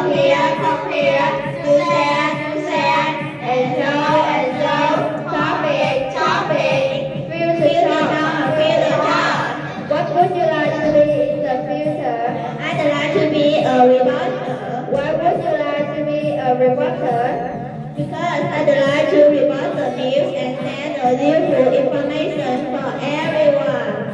compare, to share, and show, topic, feel the job. What would you like to be in the future? I'd like to be a reporter Why would you like to be a reporter? because I'd like to report the news and send useful information for everyone.